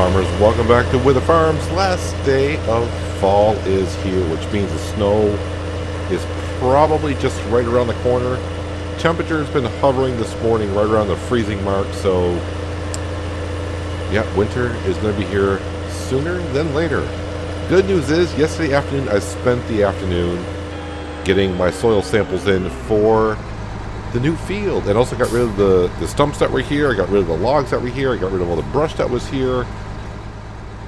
farmers, welcome back to Wyther Farms. Last day of fall is here, which means the snow is probably just right around the corner. Temperature has been hovering this morning right around the freezing mark, so yeah, winter is going to be here sooner than later. Good news is, yesterday afternoon I spent the afternoon getting my soil samples in for the new field, and also got rid of the stumps that were here. I got rid of the logs that were here. I got rid of all the brush that was here.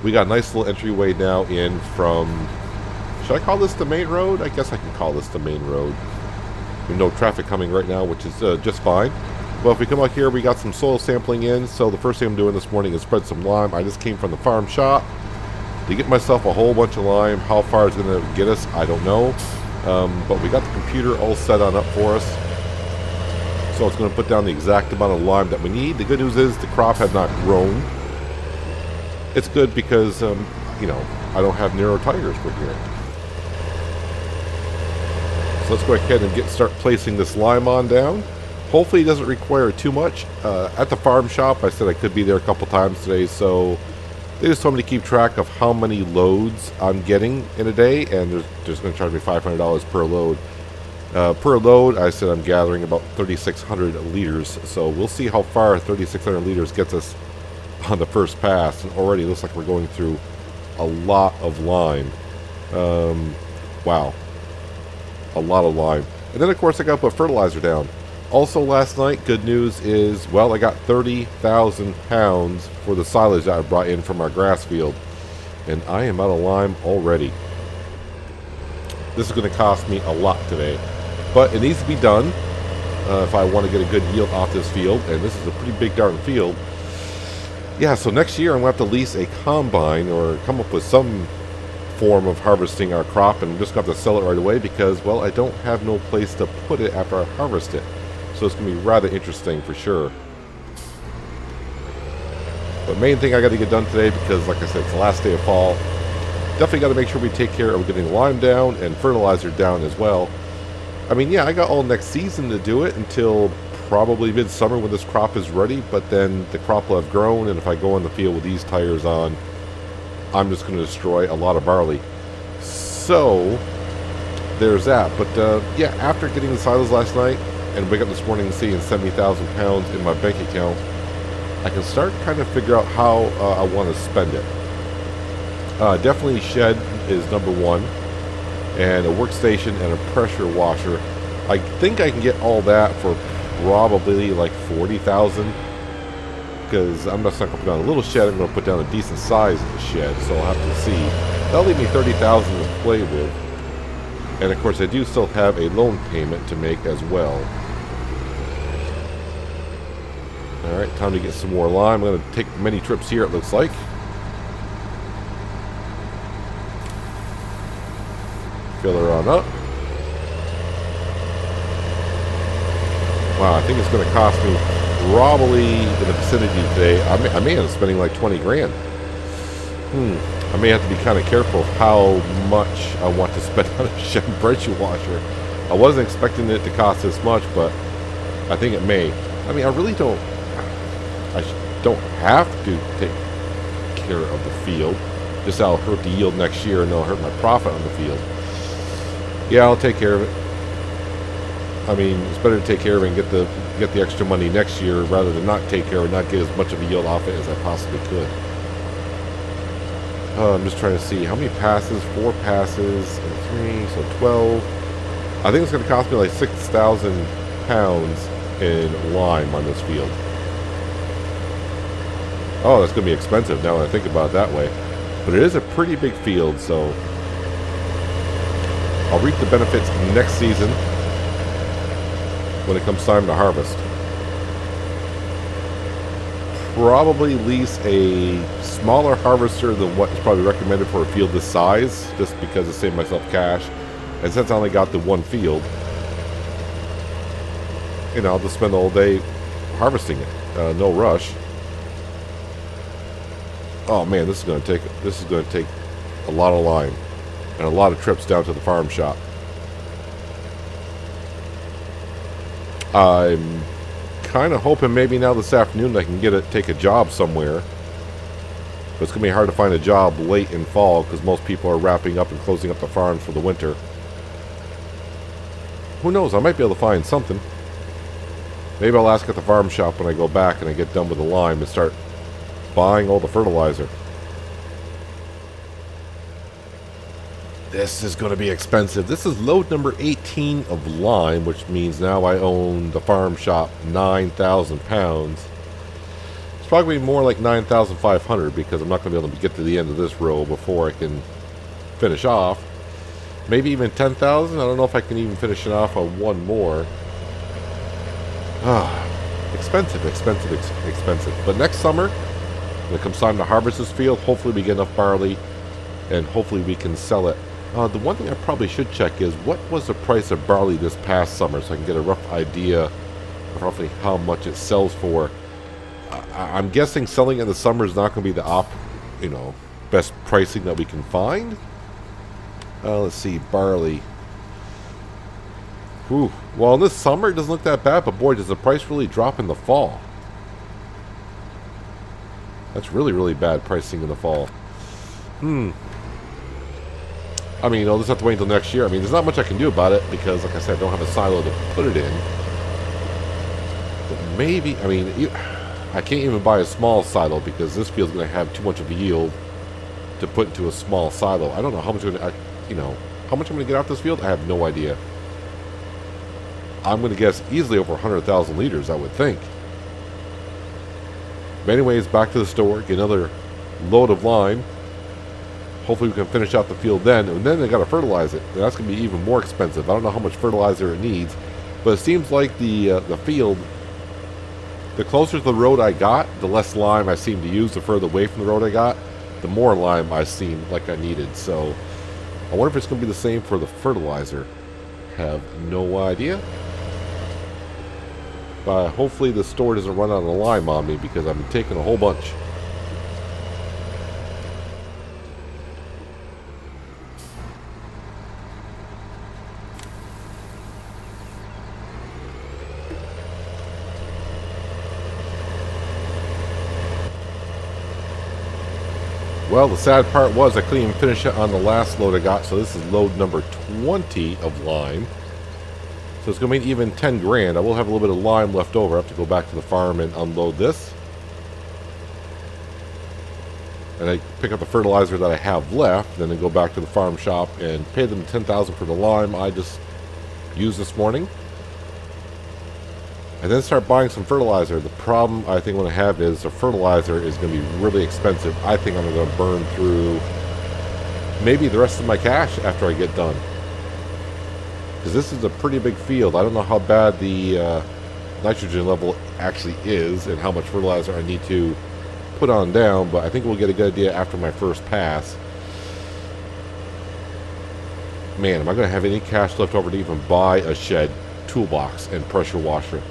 We got a nice little entryway now in from, should I call this the main road? I guess I can call this the main road. With no traffic coming right now, which is just fine. Well, if we come out here, we got some soil sampling in. So the first thing I'm doing this morning is spread some lime. I just came from the farm shop to get myself a whole bunch of lime. How far it's going to get us, I don't know. But we got the computer all set on up for us. So it's going to put down the exact amount of lime that we need. The good news is the crop had not grown. It's good because, you know, I don't have narrow tires for here. So let's go ahead and start placing this lime on down. Hopefully it doesn't require too much. At the farm shop, I said I could be there a couple times today, so they just told me to keep track of how many loads I'm getting in a day, and they're just going to charge me $500 per load. Per load, I said I'm gathering about 3,600 liters, so we'll see how far 3,600 liters gets us on the first pass. And already looks like we're going through a lot of lime. Wow, a lot of lime. And then of course I got to put fertilizer down. Also last night, good news is, well, I got 30,000 pounds for the silage that I brought in from our grass field, and I am out of lime already. This is going to cost me a lot today. But it needs to be done if I want to get a good yield off this field. And this is a pretty big darn field. Yeah, so next year I'm going to have to lease a combine or come up with some form of harvesting our crop. And I'm just going to have to sell it right away because, well, I don't have no place to put it after I harvest it. So it's going to be rather interesting for sure. But main thing I got to get done today because, like I said, it's the last day of fall. Definitely got to make sure we take care of getting lime down and fertilizer down as well. I mean, yeah, I got all next season to do it until probably midsummer when this crop is ready, but then the crop will have grown, and if I go in the field with these tires on, I'm just going to destroy a lot of barley. So, there's that. But, yeah, after getting the silos last night and wake up this morning and seeing 70,000 pounds in my bank account, I can start kind of figure out how I want to spend it. Definitely shed is number one, and a workstation and a pressure washer. I think I can get all that for probably like 40,000, because I'm just not going to put down a little shed. I'm going to put down a decent size of the shed, so I'll have to see. That'll leave me 30,000 to play with, and of course I do still have a loan payment to make as well. All right, time to get some more lime. I'm going to take many trips here, it looks like. Fill her on up. Wow, I think it's going to cost me probably in the vicinity today. I may end up spending like 20 grand. I may have to be kind of careful of how much I want to spend on a shed pressure washer. I wasn't expecting it to cost this much, but I think it may. I mean, I really don't. I don't have to take care of the field. Just that'll hurt the yield next year, and it'll hurt my profit on the field. Yeah, I'll take care of it. I mean, it's better to take care of it and get the extra money next year rather than not take care of it and not get as much of a yield off it as I possibly could. I'm just trying to see how many passes. 4 passes and 3, so 12. I think it's going to cost me like 6,000 pounds in lime on this field. Oh, that's going to be expensive now that I think about it that way. But it is a pretty big field, so I'll reap the benefits next season when it comes time to harvest. Probably lease a smaller harvester than what is probably recommended for a field this size, just because it saved myself cash. And since I only got the one field, you know, I'll just spend the whole day harvesting it. No rush. Oh man, this is going to take a lot of lime. And a lot of trips down to the farm shop. I'm kind of hoping maybe now this afternoon I can take a job somewhere But it's going to be hard to find a job late in fall because most people are wrapping up and closing up the farms for the winter. Who knows? I might be able to find something. Maybe I'll ask at the farm shop when I go back and I get done with the lime and start buying all the fertilizer. This is going to be expensive. This is load number 18 of lime, which means now I own the farm shop 9,000 pounds. It's probably more like 9,500 because I'm not going to be able to get to the end of this row before I can finish off. Maybe even 10,000. I don't know if I can even finish it off on one more. Expensive. But next summer, when it comes time to harvest this field, hopefully we get enough barley and hopefully we can sell it. The one thing I probably should check is what was the price of barley this past summer so I can get a rough idea of roughly how much it sells for. I'm guessing selling in the summer is not going to be the best pricing that we can find. Let's see, barley. Whew. Well, in this summer it doesn't look that bad, but boy, does the price really drop in the fall. That's really, really bad pricing in the fall. I mean, you'll just have to wait until next year. I mean, there's not much I can do about it because, like I said, I don't have a silo to put it in. But maybe, I mean, I can't even buy a small silo because this field's going to have too much of a yield to put into a small silo. I don't know how much how much I'm going to get out this field. I have no idea. I'm going to guess easily over 100,000 liters, I would think. But anyways, back to the store, get another load of lime. Hopefully we can finish out the field then, and then they got to fertilize it. And that's going to be even more expensive. I don't know how much fertilizer it needs, but it seems like the field, the closer to the road I got, the less lime I seem to use. The further away from the road I got, the more lime I seem like I needed. So I wonder if it's going to be the same for the fertilizer. Have no idea. But hopefully the store doesn't run out of lime on me because I'm taking a whole bunch. Well, the sad part was I couldn't even finish it on the last load I got, so this is load number 20 of lime. So it's going to be even 10 grand. I will have a little bit of lime left over. I have to go back to the farm and unload this. And I pick up the fertilizer that I have left, then I go back to the farm shop and pay them $10,000 for the lime I just used this morning. And then start buying some fertilizer. The problem I think I'm going to have is the fertilizer is going to be really expensive. I think I'm going to burn through maybe the rest of my cash after I get done. Because this is a pretty big field. I don't know how bad the nitrogen level actually is and how much fertilizer I need to put on down, but I think we'll get a good idea after my first pass. Man, am I going to have any cash left over to even buy a shed, toolbox, and pressure washer?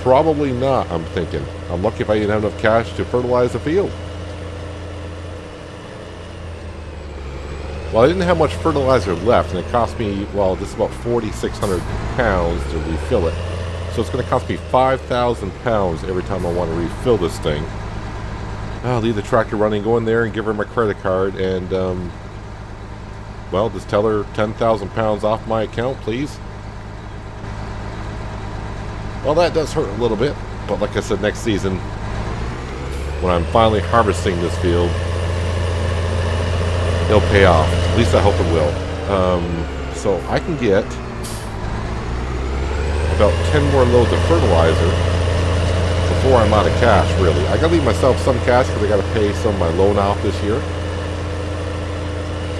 Probably not, I'm thinking. I'm lucky if I didn't have enough cash to fertilize the field. Well, I didn't have much fertilizer left, and it cost me, well, this is about 4,600 pounds to refill it. So it's going to cost me 5,000 pounds every time I want to refill this thing. I'll leave the tractor running, go in there and give her my credit card, and, well, just tell her 10,000 pounds off my account, please. Well, that does hurt a little bit, but like I said, next season, when I'm finally harvesting this field, it'll pay off. At least I hope it will. So I can get about 10 more loads of fertilizer before I'm out of cash, really. I gotta leave myself some cash because I gotta pay some of my loan off this year.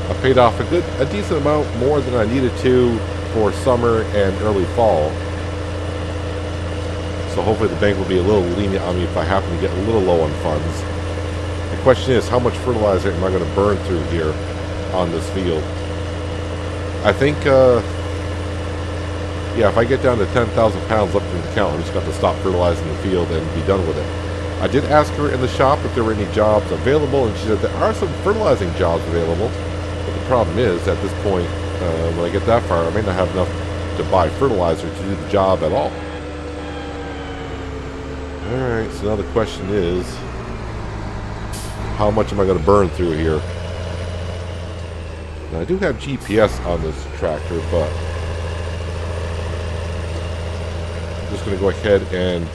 I paid off a decent amount more than I needed to for summer and early fall. So hopefully the bank will be a little lenient on me if I happen to get a little low on funds. The question is, how much fertilizer am I going to burn through here on this field? I think, yeah, if I get down to 10,000 pounds left in the account, I'm just going to have to stop fertilizing the field and be done with it. I did ask her in the shop if there were any jobs available, and she said there are some fertilizing jobs available. But the problem is, at this point, when I get that far, I may not have enough to buy fertilizer to do the job at all. Alright, so now the question is, how much am I going to burn through here? Now, I do have GPS on this tractor, but I'm just going to go ahead and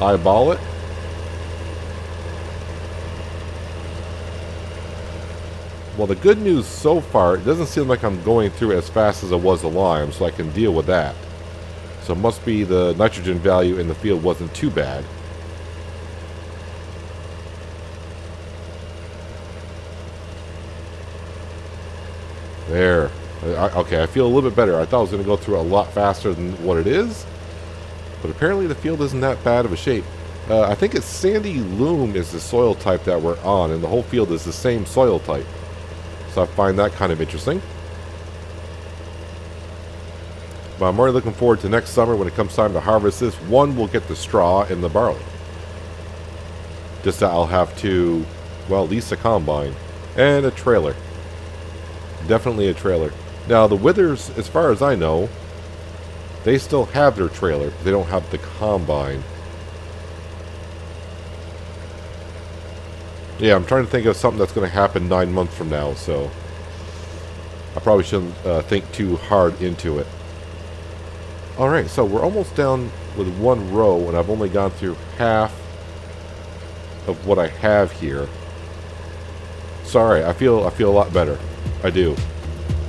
eyeball it. Well, the good news so far, it doesn't seem like I'm going through as fast as it was the lime, so I can deal with that. So it must be the nitrogen value in the field wasn't too bad. There. Okay, I feel a little bit better. I thought I was going to go through a lot faster than what it is. But apparently the field isn't that bad of a shape. I think it's sandy loam is the soil type that we're on, and the whole field is the same soil type. So I find that kind of interesting. But I'm already looking forward to next summer when it comes time to harvest this. One, we'll get the straw and the barley. Just that I'll have to, well, lease a combine and a trailer. Definitely a trailer. Now, the Wythers, as far as I know, they still have their trailer. They don't have the combine. Yeah, I'm trying to think of something that's going to happen 9 months from now, so I probably shouldn't think too hard into it. Alright, so we're almost down with one row, and I've only gone through half of what I have here. Sorry, I feel a lot better. I do.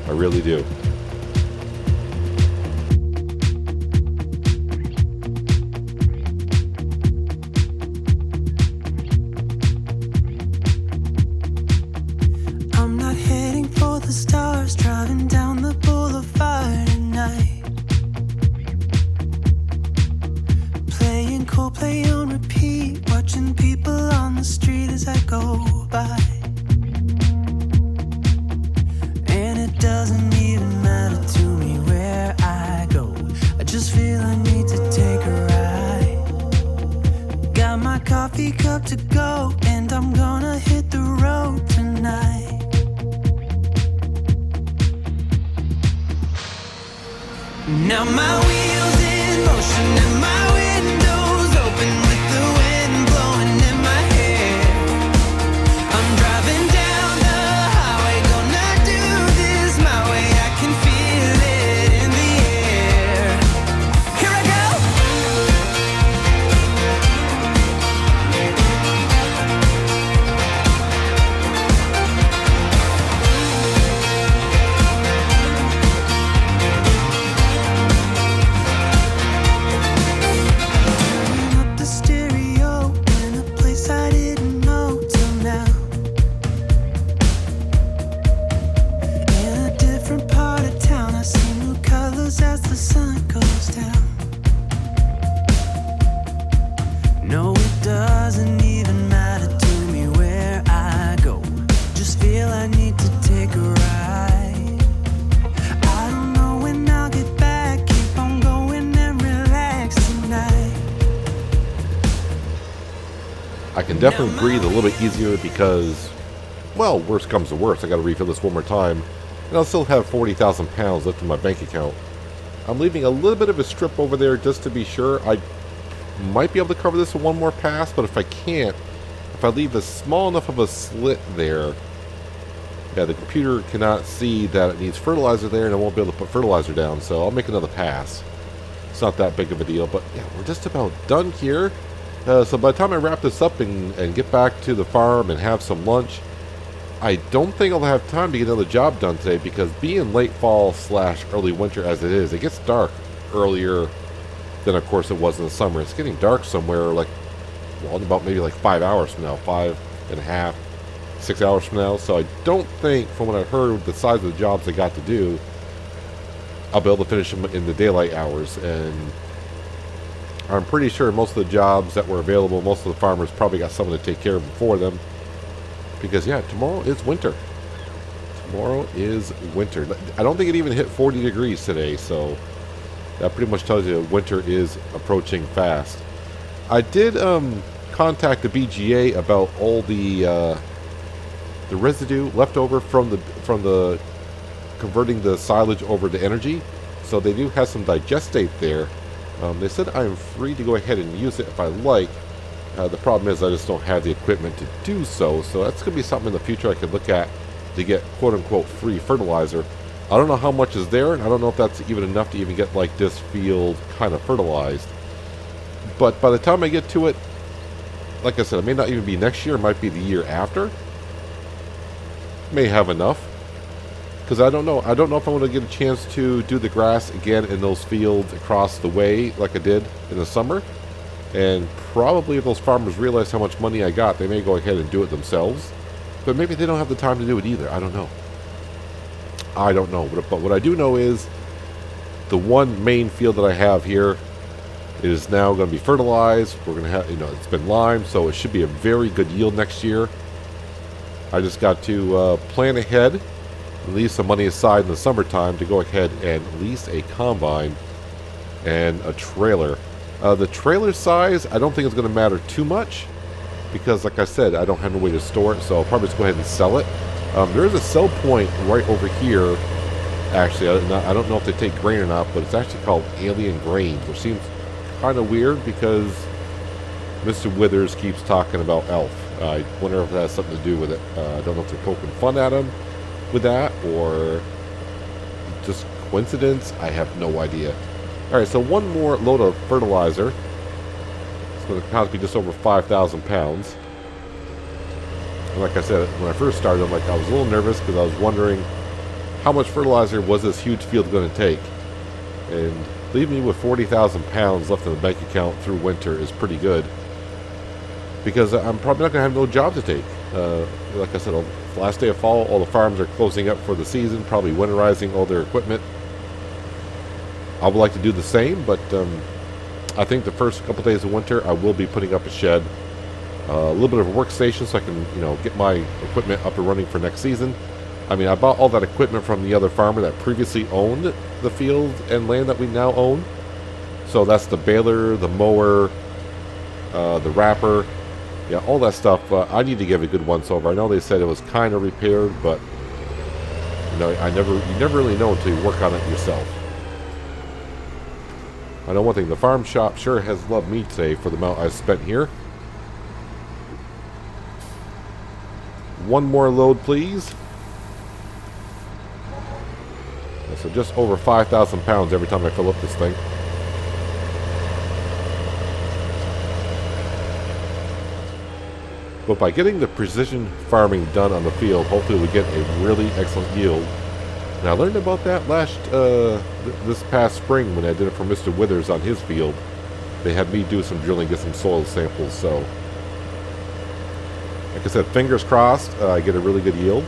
I really do. I'm not heading for the stars, driving down the boulevard at night. Playing Coldplay on repeat, watching people on the street as I go by. Doesn't even matter to me where I go. I just feel I need to take a ride. Got my coffee cup to go, and I'm gonna hit the road tonight. Now my wheels in motion and my windows open with the wind blowing in my hair. I'm driving down the highway, gonna do this my way. I can feel it in the air. Here I go. Turning up the stereo in a place I didn't know till now. In a different part of town, I see new colors as the sun goes down. No, it doesn't even matter to me where I go. Just feel I need to take a ride. I don't know when I'll get back. Keep on going and relax tonight. I can definitely breathe a little bit easier because, well, worst comes to worst, I got to refill this one more time, and I'll still have 40,000 pounds left in my bank account. I'm leaving a little bit of a strip over there just to be sure. I might be able to cover this with one more pass, but if I can't, if I leave a small enough of a slit there, yeah, the computer cannot see that it needs fertilizer there, and I won't be able to put fertilizer down, so I'll make another pass. It's not that big of a deal, but yeah, we're just about done here. So by the time I wrap this up and get back to the farm and have some lunch, I don't think I'll have time to get another job done today, because being late fall / early winter as it is, it gets dark earlier than of course it was in the summer. It's getting dark somewhere like, well, in about maybe like 5 hours from now, 5.5, 6 hours from now. So I don't think, from what I heard, the size of the jobs I got to do, I'll be able to finish them in the daylight hours. And I'm pretty sure most of the jobs that were available, most of the farmers probably got someone to take care of them for them. Because, yeah, tomorrow is winter. Tomorrow is winter. I don't think it even hit 40 degrees today, so that pretty much tells you winter is approaching fast. I did contact the BGA about all the residue left over from the converting the silage over to energy. So they do have some digestate there. They said I'm free to go ahead and use it if I like. The problem is I just don't have the equipment to do so. So that's going to be something in the future I could look at to get quote-unquote free fertilizer. I don't know how much is there, and I don't know if that's even enough to even get like this field kind of fertilized. But by the time I get to it, like I said, it may not even be next year. It might be the year after. May have enough. Because I don't know. I don't know if I'm going to get a chance to do the grass again in those fields across the way like I did in the summer. And probably if those farmers realize how much money I got, they may go ahead and do it themselves. But maybe they don't have the time to do it either. I don't know. I don't know. But what I do know is the one main field that I have here is now going to be fertilized. We're going to have, it's been limed, so it should be a very good yield next year. I just got to plan ahead, leave some money aside in the summertime to go ahead and lease a combine and a trailer. The trailer size, I don't think it's going to matter too much because, like I said, I don't have any way to store it, so I'll probably just go ahead and sell it. There is a sell point right over here. Actually, I don't know if they take grain or not, but it's actually called Alien Grains, which seems kind of weird because Mr. Withers keeps talking about Elf. I wonder if that has something to do with it. I don't know if they're poking fun at him with that or just coincidence. I have no idea. Alright, so one more load of fertilizer. It's going to cost me just over 5,000 pounds. And like I said, when I first started, I was a little nervous because I was wondering how much fertilizer was this huge field going to take. And leaving me with 40,000 pounds left in the bank account through winter is pretty good. Because I'm probably not going to have no job to take. Like I said, the last day of fall, all the farms are closing up for the season, probably winterizing all their equipment. I would like to do the same, but I think the first couple days of winter, I will be putting up a shed. A little bit of a workstation so I can, get my equipment up and running for next season. I mean, I bought all that equipment from the other farmer that previously owned the field and land that we now own. So that's the baler, the mower, the wrapper, yeah, all that stuff. I need to give a good once over. I know they said it was kind of repaired, but you never really know until you work on it yourself. I know one thing, the farm shop sure has loved me today for the amount I spent here. One more load, please. So just over 5,000 pounds every time I fill up this thing. But by getting the precision farming done on the field, hopefully we get a really excellent yield. And I learned about that this past spring when I did it for Mr. Withers on his field. They had me do some drilling, get some soil samples. So, like I said, fingers crossed, I get a really good yield.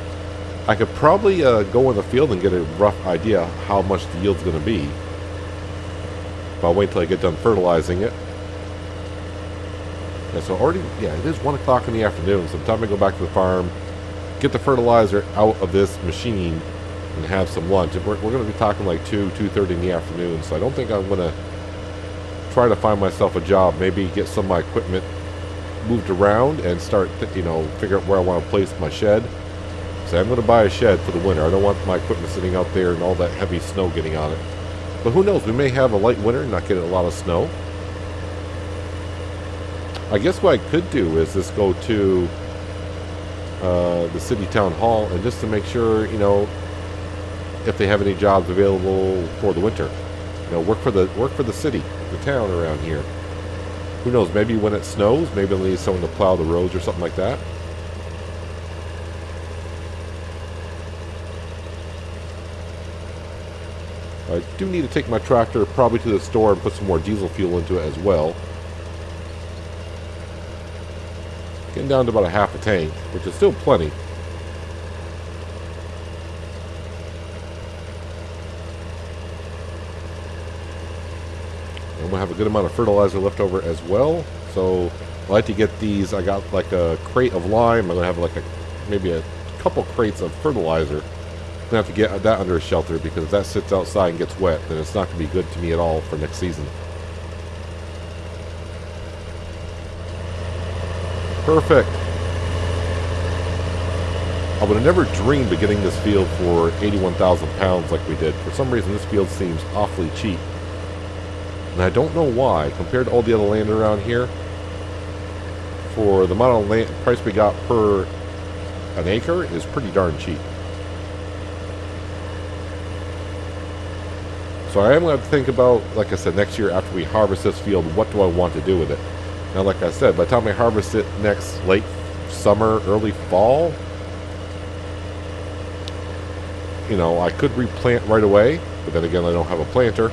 I could probably go in the field and get a rough idea how much the yield's going to be. But I'll wait until I get done fertilizing it. Yeah, so it is 1 o'clock in the afternoon, so it's time to go back to the farm, get the fertilizer out of this machine, and have some lunch. We're going to be talking like 2:30 in the afternoon, so I don't think I'm going to try to find myself a job, maybe get some of my equipment moved around and start, figure out where I want to place my shed. So I'm going to buy a shed for the winter. I don't want my equipment sitting out there and all that heavy snow getting on it. But who knows, we may have a light winter and not get a lot of snow. I guess what I could do is just go to the city town hall and just to make sure, if they have any jobs available for the winter. Work for the city, the town around here. Who knows, maybe when it snows, maybe they'll need someone to plow the roads or something like that. I do need to take my tractor probably to the store and put some more diesel fuel into it as well. Getting down to about a half a tank, which is still plenty. I'm going to have a good amount of fertilizer left over as well. So I like to get these. I got like a crate of lime. I'm going to have maybe a couple crates of fertilizer. I'm going to have to get that under a shelter because if that sits outside and gets wet, then it's not going to be good to me at all for next season. Perfect. I would have never dreamed of getting this field for 81,000 pounds like we did. For some reason, this field seems awfully cheap. And I don't know why. Compared to all the other land around here, for the amount of land, price we got per an acre is pretty darn cheap. So I am going to think about, like I said, next year after we harvest this field, what do I want to do with it? Now, like I said, by the time I harvest it next late summer, early fall, you know, I could replant right away, but then again, I don't have a planter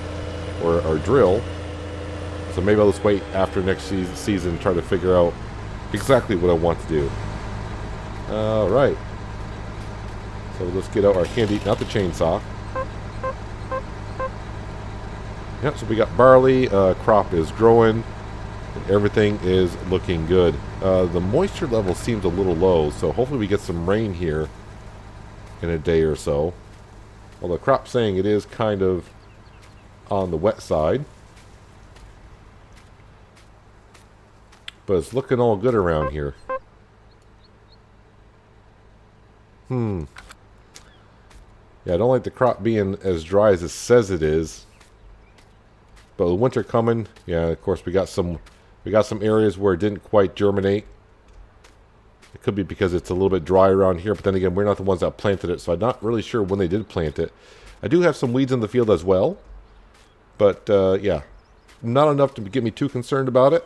or drill. So maybe I'll just wait after next season and try to figure out exactly what I want to do. Alright. So let's get out our handy, not the chainsaw. Yep, so we got barley, crop is growing, and everything is looking good. The moisture level seems a little low, so hopefully we get some rain here in a day or so. Well, the crop's saying it is kind of on the wet side. But it's looking all good around here. Yeah, I don't like the crop being as dry as it says it is. But with winter coming, yeah, of course we got some areas where it didn't quite germinate. It could be because it's a little bit dry around here, but then again, we're not the ones that planted it, so I'm not really sure when they did plant it. I do have some weeds in the field as well, but yeah, not enough to get me too concerned about it.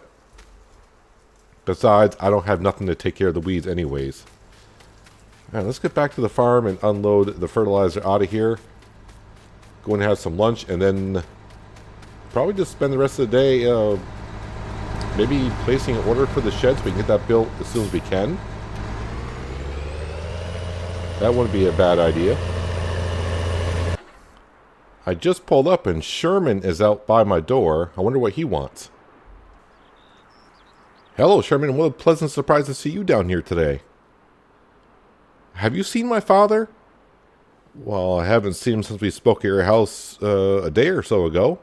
Besides, I don't have nothing to take care of the weeds anyways. Alright, let's get back to the farm and unload the fertilizer out of here. Go and have some lunch, and then probably just spend the rest of the day maybe placing an order for the shed so we can get that built as soon as we can. That wouldn't be a bad idea. I just pulled up and Sherman is out by my door. I wonder what he wants. Hello, Sherman. What a pleasant surprise to see you down here today. Have you seen my father? Well, I haven't seen him since we spoke at your house a day or so ago.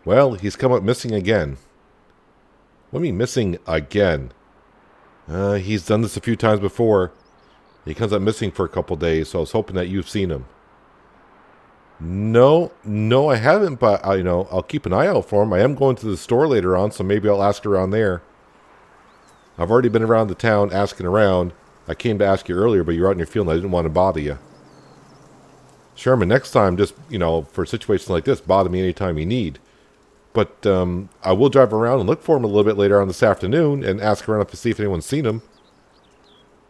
Well, he's come up missing again. What do you mean missing again? He's done this a few times before. He comes up missing for a couple days, so I was hoping that you've seen him. No, I haven't, but I'll keep an eye out for him. I am going to the store later on, so maybe I'll ask around there. I've already been around the town asking around. I came to ask you earlier, but you're out in your field and I didn't want to bother you. Sherman, next time, just, for situations like this, bother me anytime you need. But I will drive around and look for him a little bit later on this afternoon and ask around to see if anyone's seen him.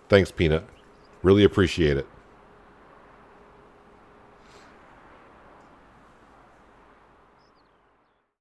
Thanks, Peanut. Really appreciate it.